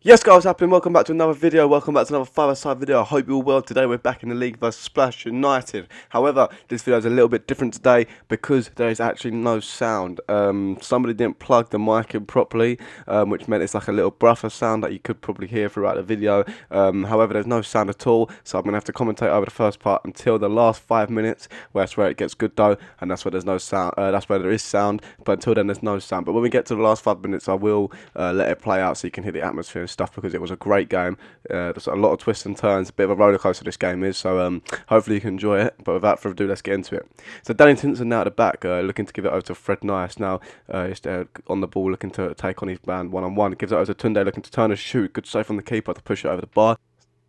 Yes guys, what's happening? Welcome back to another video, welcome back to another five-a-side video. I hope you're all well. Today we're back in the league versus Splash United. However, this video is a little bit different today because there is actually no sound. Somebody didn't plug the mic in properly, which meant it's like a little buffer sound that you could probably hear throughout the video. However, there's no sound at all, so I'm going to have to commentate over the first part until the last 5 minutes, where that's where it gets good though, and that's where there's no sound, that's where there is sound, but until then there's no sound. But when we get to the last 5 minutes, I will let it play out so you can hear the atmosphere and stuff, because it was a great game. There's a lot of twists and turns, a bit of a roller coaster this game is, so hopefully you can enjoy it. But without further ado, let's get into it. So Danny Tinson now at the back, looking to give it over to Fred Nice now. He's on the ball, looking to take on his man one-on-one. Gives it over to Tunde, looking to turn and shoot. Good save from the keeper to push it over the bar.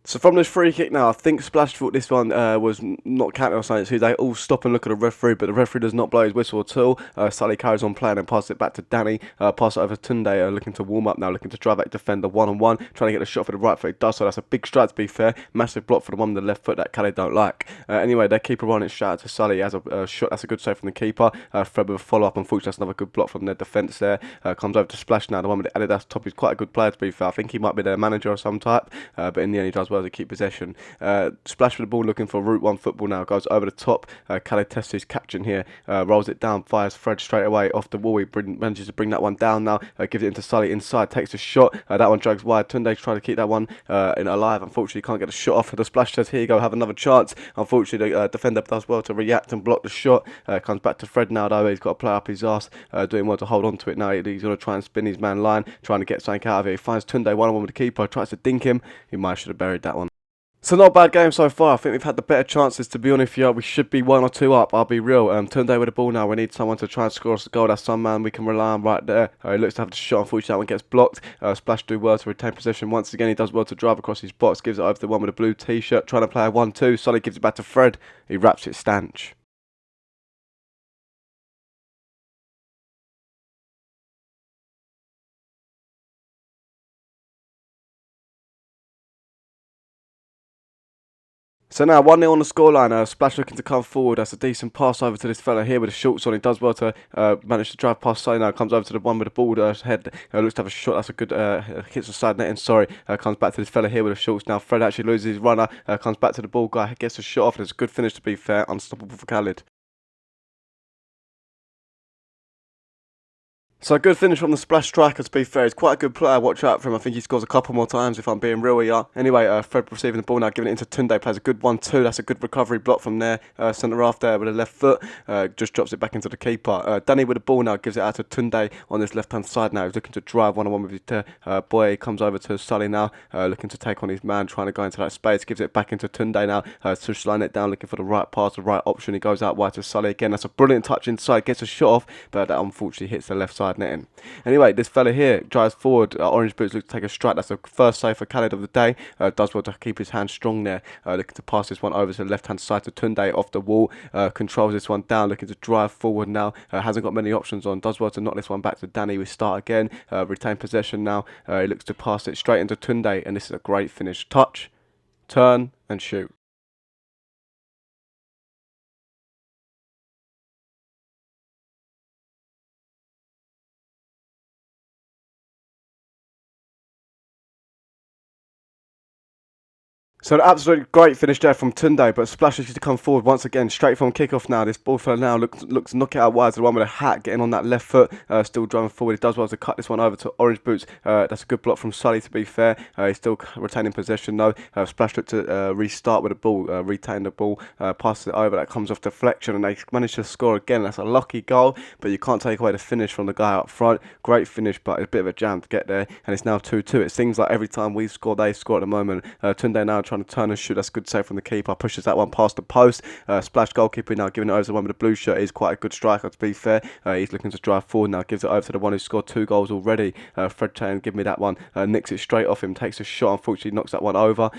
So from this free kick now, I think Splash thought this one was not counted or something, so they all stop and look at the referee, but the referee does not blow his whistle at all. Sully carries on playing and passes it back to Danny, pass it over to Tunde, looking to warm up now, looking to drive back defender one-on-one, trying to get the shot for the right foot. He does so, that's a big strike to be fair, massive block for the one with the left foot that Calais don't like. Anyway, their keeper running, shout out to Sully, he has a shot, that's a good save from the keeper. Fred with a follow-up, unfortunately that's another good block from their defence there. Comes over to Splash now, the one with the Adidas top, he's quite a good player to be fair. I think he might be their manager of some type, but in the end he does well to keep possession. Splash with the ball, looking for Route 1 football now, goes over the top. Calais tests his catching here, rolls it down, fires Fred straight away off the wall. He manages to bring that one down now, gives it into Sully inside, takes a shot. That one drags wide. Tunde's trying to keep that one alive. Unfortunately, can't get a shot off. The Splash says, here you go, have another chance. Unfortunately, the defender does well to react and block the shot. Comes back to Fred now, though. He's got to play up his arse, doing well to hold on to it now. He's going to try and spin his man line, trying to get something out of it. He finds Tunde one-on-one with the keeper, tries to dink him. He might should have buried that one. So not a bad game so far. I think we've had the better chances, to be honest. We should be 1 or 2 up, I'll be real. Tunde with the ball now. We need someone to try and score us a goal. That's some man we can rely on right there. He looks to have the shot. Unfortunately, that one gets blocked. Splash do well to retain possession. Once again, he does well to drive across his box. Gives it over to the one with the blue t-shirt. Trying to play a 1-2. Solly gives it back to Fred. He wraps it stanch. So now 1-0 on the scoreline. Splash looking to come forward. That's a decent pass over to this fella here with the shorts on. He does well to manage to drive past Sully now. Comes over to the one with the ball head. Looks to have a shot. That's a good hits the side netting. Sorry. Comes back to this fella here with the shorts. Now Fred actually loses his runner. Comes back to the ball. Guy gets a shot off. And it's a good finish, to be fair. Unstoppable for Khaled. So a good finish from the Splash striker, to be fair. He's quite a good player, watch out for him. I think he scores a couple more times, if I'm being real here. Anyway, Fred receiving the ball now, giving it into Tunde, plays a good 1-2. That's a good recovery block from there. Centre half there with a left foot, just drops it back into the keeper. Danny with the ball now, gives it out to Tunde on this left-hand side now. He's looking to drive one-on-one with his boy. He comes over to Sully now, looking to take on his man, trying to go into that space. Gives it back into Tunde now, slowing it down, looking for the right pass, the right option. He goes out wide to Sully again. That's a brilliant touch inside, gets a shot off, but that unfortunately hits the left side netting. Anyway, this fella here drives forward. Orange boots looks to take a strike. That's the first save for Khaled of the day. Does well to keep his hand strong there. Looking to pass this one over to the left-hand side to Tunde off the wall. Controls this one down. Looking to drive forward now. Hasn't got many options on. Does well to knock this one back to Danny. We start again. Retain possession now. He looks to pass it straight into Tunde. And this is a great finish. Touch, turn, and shoot. So an absolutely great finish there from Tunde, but Splash is to come forward once again, straight from kickoff now. This ball fella now looks to knock it out wide to the one with a hat, getting on that left foot, still driving forward. He does well to cut this one over to Orange Boots. That's a good block from Sully, to be fair. He's still retaining possession though. Splash looked to restart with the ball, retain the ball, passes it over. That comes off deflection, and they manage to score again. That's a lucky goal, but you can't take away the finish from the guy up front. Great finish, but it's a bit of a jam to get there, and it's now 2-2. It seems like every time we score, they score at the moment. Tunde now trying to turn and shoot. That's a good save from the keeper. Pushes that one past the post. Splash goalkeeper now giving it over to the one with the blue shirt. He's quite a good striker, to be fair. He's looking to drive forward now. Gives it over to the one who scored 2 goals already. Fred Chain, give me that one. Nicks it straight off him. Takes a shot. Unfortunately, knocks that one over.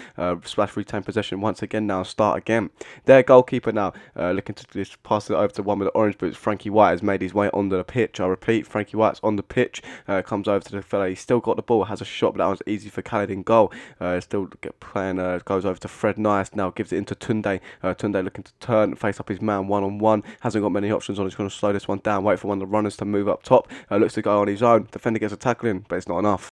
Splash retain possession once again now. Start again. Their goalkeeper now looking to just pass it over to the one with the orange boots. Frankie White has made his way onto the pitch. I repeat, Frankie White's on the pitch. Comes over to the fella. He's still got the ball. Has a shot, but that one's easy for Khaled in goal. Still playing. Goes over to Fred Nice now, gives it into Tunde. Tunde looking to turn, face up his man one-on-one. Hasn't got many options on. He's going to slow this one down, wait for one of the runners to move up top. Looks to go on his own. Defender gets a tackle in, but it's not enough.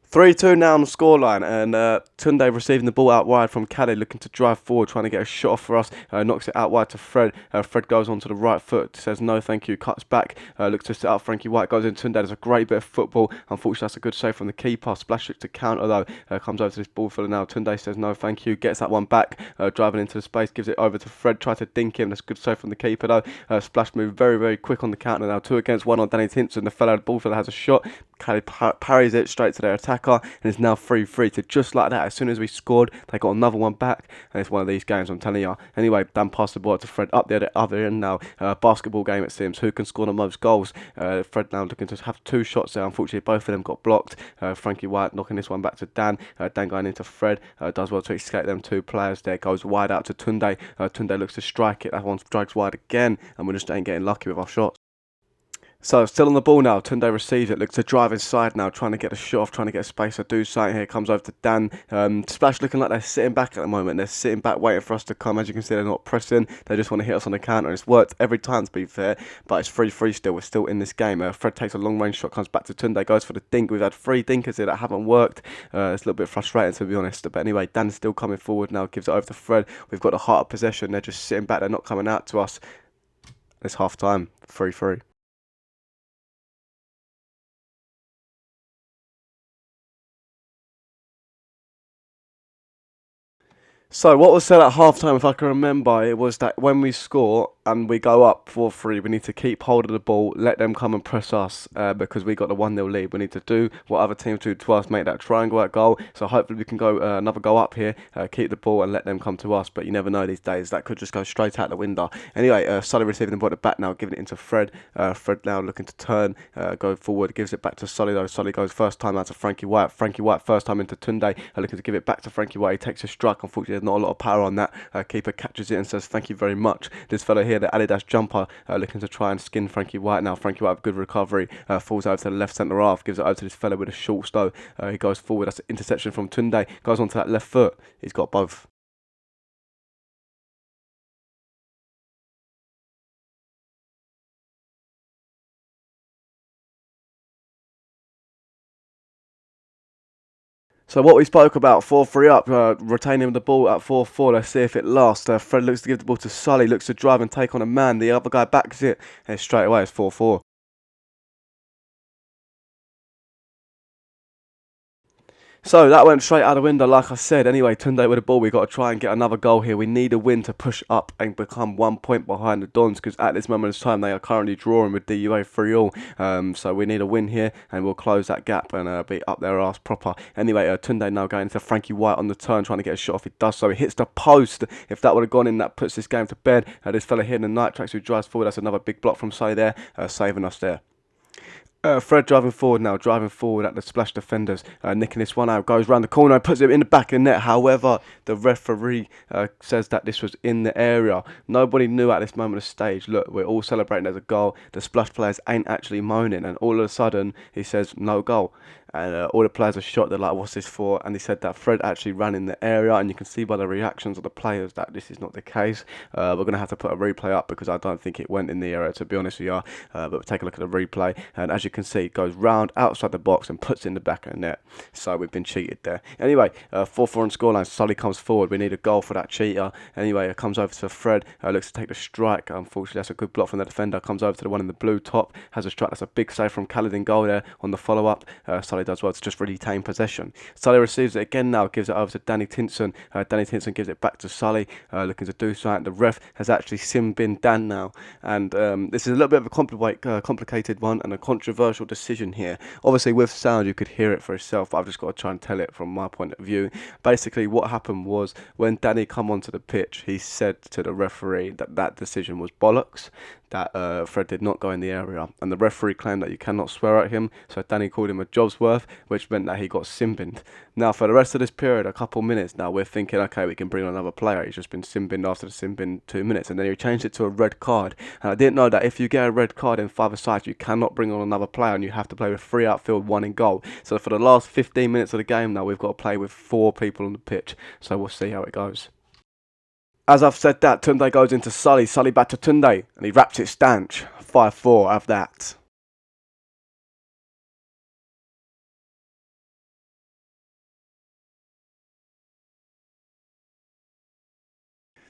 3-2 now on the scoreline, and Tunde receiving the ball out wide from Caddy, looking to drive forward, trying to get a shot off for us. Knocks it out wide to Fred. Fred goes onto the right foot, says no thank you, cuts back, looks to set up Frankie White, goes in Tunde, does a great bit of football. Unfortunately, that's a good save from the keeper. Splash looks to counter though, comes over to this ball filler now. Tunde says no thank you, gets that one back, driving into the space, gives it over to Fred, tries to dink him. That's a good save from the keeper though. Splash move very, very quick on the counter now. 2 against 1 on Danny Tinson. The ball filler has a shot. Caddy parries it straight to their attacker, and it's now 3-3. So just like that, as soon as we scored, they got another one back, and it's one of these games, I'm telling you. Anyway, Dan passed the ball to Fred up the other end now. Basketball game, it seems. Who can score the most goals? Fred now looking to have 2 shots there. Unfortunately, both of them got blocked. Frankie White knocking this one back to Dan. Dan going into Fred. Does well to escape them 2 players there. Goes wide out to Tunde. Tunde looks to strike it. That one strikes wide again, and we just ain't getting lucky with our shots. So, still on the ball now. Tunde receives it, looks to drive inside now, trying to get a shot off, trying to get a space to do something here. Comes over to Dan. Splash looking like they're sitting back at the moment. They're sitting back waiting for us to come. As you can see, they're not pressing. They just want to hit us on the counter. And it's worked every time, to be fair, but it's 3-3 still. We're still in this game. Fred takes a long range shot, comes back to Tunde, goes for the dink. We've had 3 dinkers here that haven't worked. It's a little bit frustrating, to be honest. But anyway, Dan's still coming forward now, gives it over to Fred. We've got the heart of possession. They're just sitting back. They're not coming out to us. It's half time, 3-3. So what was said at halftime, if I can remember, it was that when we score and we go up 4-3, we need to keep hold of the ball, let them come and press us, because we got the 1-0 lead. We need to do what other teams do to us, make that triangle at goal. So hopefully we can go another goal up here, keep the ball and let them come to us. But you never know these days. That could just go straight out the window. Anyway, Sully receiving the ball at the back now, giving it into Fred. Fred now looking to turn, go forward, gives it back to Sully though. Sully goes first time out to Frankie White. Frankie White first time into Tunde, looking to give it back to Frankie White. He takes a strike. Unfortunately, there's not a lot of power on that. Keeper catches it and says thank you very much. This fellow here, the Adidas jumper, looking to try and skin Frankie White now. Frankie White with good recovery, falls over to the left centre half, gives it over to this fellow with a short stow. He goes forward. That's an interception from Tunde. Goes onto that left foot. He's got both. So what we spoke about, 4-3 up, retaining the ball at 4-4. Let's see if it lasts. Fred looks to give the ball to Sully, looks to drive and take on a man. The other guy backs it, and straight away it's 4-4. So that went straight out the window, like I said. Anyway, Tunde with the ball. We've got to try and get another goal here. We need a win to push up and become 1 point behind the Dons, because at this moment in time, they are currently drawing with DUA 3-all. So we need a win here, and we'll close that gap and be up their arse proper. Anyway, Tunde now going to Frankie White on the turn, trying to get a shot off. He does so. He hits the post. If that would have gone in, that puts this game to bed. This fella here in the night tracks who drives forward. That's another big block from Say there, saving us there. Fred driving forward now, driving forward at the Splash defenders, nicking this one out, goes round the corner and puts it in the back of the net. However, the referee says that this was in the area. Nobody knew at this moment of stage. Look, we're all celebrating as a goal. The Splash players ain't actually moaning, and all of a sudden he says no goal. And all the players are shocked. They're like, what's this for? And he said that Fred actually ran in the area, and you can see by the reactions of the players that this is not the case. We're going to have to put a replay up because I don't think it went in the area, to be honest with you. But we'll take a look at the replay, and as you can see, it goes round outside the box and puts it in the back of the net. So we've been cheated there. Anyway, 4-4 on scoreline. Sully comes forward. We need a goal for that cheater. Anyway, it comes over to Fred. Looks to take the strike. Unfortunately, that's a good block from the defender. Comes over to the one in the blue top. Has a strike. That's a big save from Khaled in goal there on the follow-up. Sully does well to just retain possession. Sully receives it again now, gives it over to Danny Tinson. Danny Tinson gives it back to Sully, looking to do something. The ref has actually sim-binned Dan now, and this is a little bit of a complicated one and a controversial decision here. Obviously, with sound, you could hear it for yourself, but I've just got to try and tell it from my point of view. Basically, what happened was when Danny come onto the pitch, he said to the referee that that decision was bollocks, that Fred did not go in the area, and the referee claimed that you cannot swear at him, so Danny called him a job's worth, which meant that he got sim-binned. Now, for the rest of this period, a couple minutes now, we're thinking, okay, we can bring on another player. He's just been sim-binned after the sim-bin 2 minutes, and then he changed it to a red card. And I didn't know that if you get a red card in 5-a-side, you cannot bring on another player, and you have to play with 3 outfield, 1 in goal. So for the last 15 minutes of the game now, we've got to play with 4 people on the pitch. So we'll see how it goes. As I've said that, Tunde goes into Sully. Sully back to Tunde, and he wraps it stanch. 5-4 of that.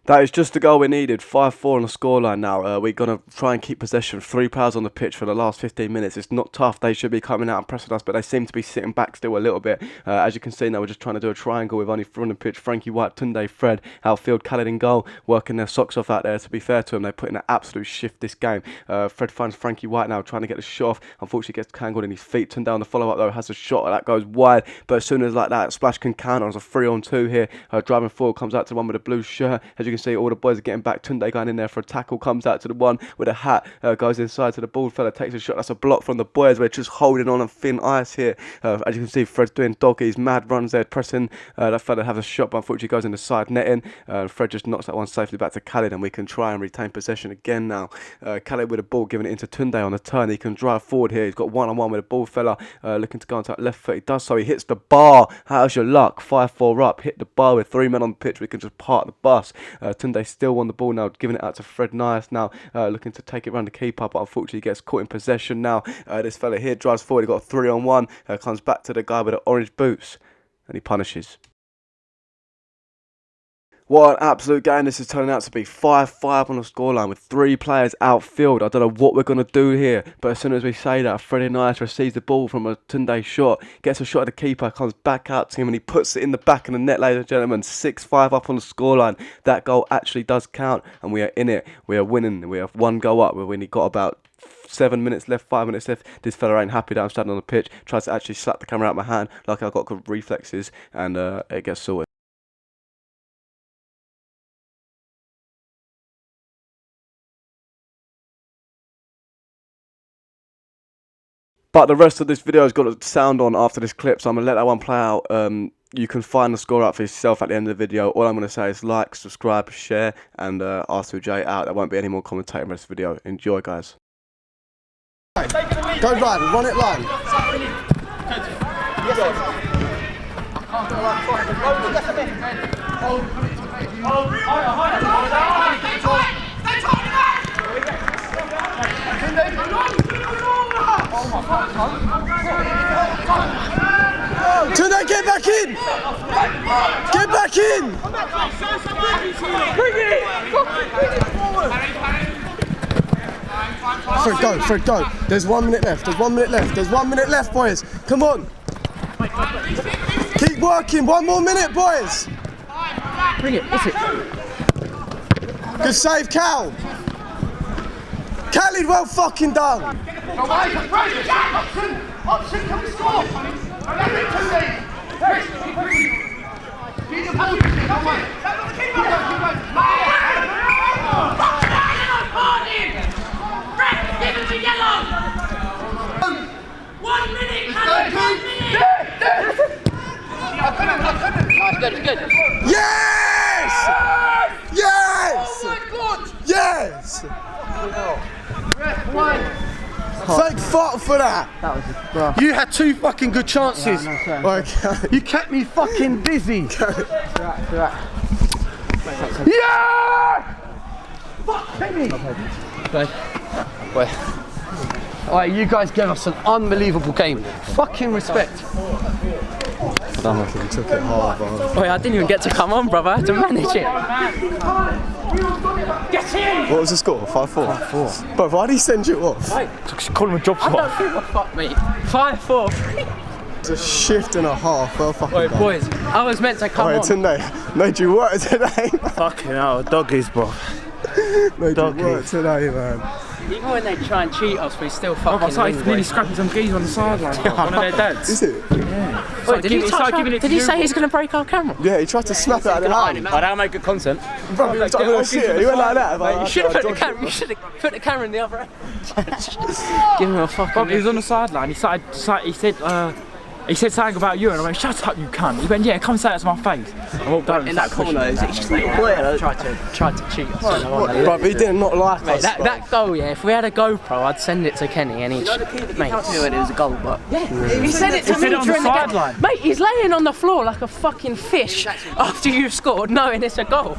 That is just the goal we needed. 5-4 on the scoreline now. We're going to try and keep possession. 3 players on the pitch for the last 15 minutes. It's not tough. They should be coming out and pressing us, but they seem to be sitting back still a little bit. As you can see now, we're just trying to do a triangle with only 4 on the pitch. Frankie White, Tunde, Fred, outfield, Khaled in goal, working their socks off out there. To be fair to them, they're putting an absolute shift this game. Fred finds Frankie White now, trying to get the shot off. Unfortunately, gets tangled in his feet. Tunde on the follow-up, though, has a shot. That goes wide, but as soon as like that, Splash can counter. It's a 3-on-2 here. Driving forward, comes out to the one with the blue shirt. As you can see, all the boys are getting back. Tunde going in there for a tackle, comes out to the one with a hat, goes inside to the bald fella, takes a shot. That's a block from the boys. We're just holding on thin ice here. As you can see, Fred's doing doggies, mad runs there, pressing. That fella has a shot, but unfortunately goes in the side netting. Fred just knocks that one safely back to Khaled, and we can try and retain possession again now. Khaled with the ball, giving it into Tunde on the turn. He can drive forward here. He's got one-on-one with a ball fella, looking to go onto that left foot. He does so. He hits the bar. How's your luck? 5-4 up. Hit the bar with 3 men on the pitch. We can just park the bus. Tunde still on the ball now, giving it out to Fred Nice now, looking to take it round the keeper, but unfortunately gets caught in possession now. This fella here drives forward. He got a 3-on-1. Comes back to the guy with the orange boots, and he punishes. What an absolute game this is turning out to be. 5-5 on the scoreline with 3 players outfield. I don't know what we're going to do here, but as soon as we say that, Freddie Nice receives the ball from a Tunde shot, gets a shot at the keeper, comes back out to him, and he puts it in the back of the net, ladies and gentlemen. 6-5 up on the scoreline. That goal actually does count, and we are in it. We are winning. We have 1 goal up. We've only got about 7 minutes left, 5 minutes left. This fella ain't happy that I'm standing on the pitch. Tries to actually slap the camera out of my hand like I've got good reflexes, and it gets sorted. But the rest of this video has got a sound on after this clip, so I'm going to let that one play out. You can find the score out for yourself at the end of the video. All I'm going to say is like, subscribe, share, and R2J out. There won't be any more commentating in the rest of the video. Enjoy, guys. Go line, run it line. Tunde, get back in! Get back in! Bring it! Fred, go. There's 1 minute left. There's 1 minute left. There's 1 minute left, boys. Come on. Keep working. 1 more minute, boys. Bring it. Is it? Good save, Cal. Khaled, well fucking done. Option, can we score? Good. Yes! Yes! Oh my God! Yes! Thank fuck for that. That was a rough. You had 2 fucking good chances. Yeah, no, Okay. You kept me fucking busy. Yeah! Fuck, hit me! Alright, you guys gave us an unbelievable game. Fucking respect. I don't know if you took it hard, bro. Wait, I didn't even get to come on, brother. I had to manage it. Get in! What was the score? 5-4? 5-4. Bro, why did he send you off? Call him a job I don't give a fuck, mate. 5-4. It's a shift and a half. Well fucking Wait, done. boys, I was meant to come on. Tunde, made you work today. Fucking hell, doggies, bro. Made you work today, man. Even when they try and cheat us, we still fucking He's nearly scrapping some geese on the sideline. One of their dads. Is it? Wait, did he say he's going to break our camera? Yeah, he tried to snap it out of the hand. Oh, that'll make good content. Bro, he was trying to see it. He went like that. Mate, you should have put the camera in the other end. Give him a fucking... He was on the sideline. He said something about you, and I went, "Shut up, you cunt." He went, "Yeah, come say that to my face." I walked over in that corner, it's just like, tried to cheat us. Bro, he did not like Mate, us, that goal, yeah, if we had a GoPro, I'd send it to Kenny and he'd... Mate, it was a goal, but... Yeah, he said it to me on the during the game. sideline. Mate, he's laying on the floor like a fucking fish after you've scored, knowing it's a goal.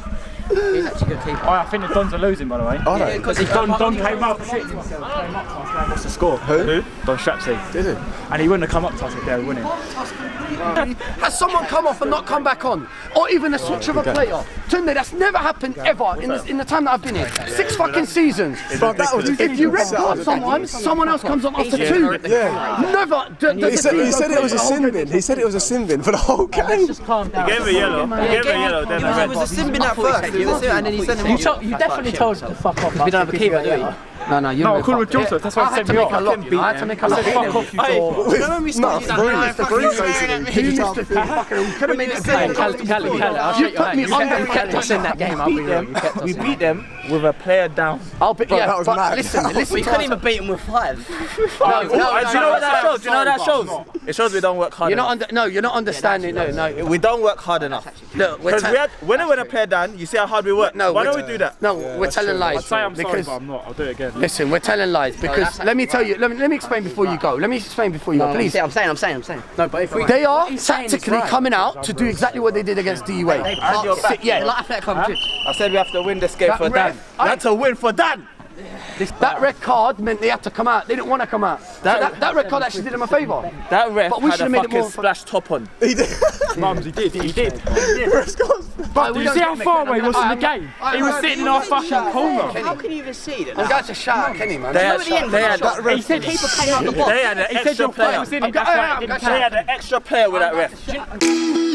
He's actually a good keeper. Oh, I think the Dons are losing, by the way. I know. Because Don came up, shit himself, came up to us going, "What's the score?" Who? Don Strapsey. Did he? And he wouldn't have come up to us if they were winning. Has someone come off and not come back on? Or even a switch of a plate off? Tunde, that's never happened ever in the time that I've been here. 6 fucking seasons. Bro, that was If you red card someone else comes on after 2. Yeah. Never. He said it was a sin bin. He said it was a sin bin for the whole game. Just calm down. He gave a yellow. He gave a yellow, then a red. It was a sin bin at first, and then he sent him off. You definitely told him to fuck off. We don't have a keeper, do we? No, you. No, I called him with Joseph. That's why he sent me off. I had to make a lot. Fuck off, you dog. Remember we scored that Could have made it clear. Kelly, I'll shake your hand. You kept us in that game. I'll be real. We beat them with a player down. I'll be, yeah, that was but mad. listen. We couldn't even beat him with 5. Do you know what that shows? Do you know what that shows? It shows we don't work hard enough. You're not understanding. No. We don't work hard enough. Look, Because when I play down, you see how hard we work. Why don't we do that? No, we're telling lies. I'd say I'm sorry, because but I'm not. I'll do it again. listen, we're telling lies because let me tell you. Let me explain before you go. Please. I'm saying. No, but if we They are what he's saying is tactically right. coming out to do exactly what they did against DUA. Yeah, like that comes I said we have to win this game for Dan. ref- That's a win for Dan. That red card meant they had to come out. They didn't want to come out. That red card actually did them a favour. That ref But we had a should've made it fucking more- splash top on. Mums, he did. Oh, But do you see how far away he was in the game? He was sitting in our fucking corner. How can you even see that? I'm going to shout at Kenny, man. They had He said Keeper came out the box. they had an he said extra your player player. was in it. That's why it didn't They count. had an extra player with that ref.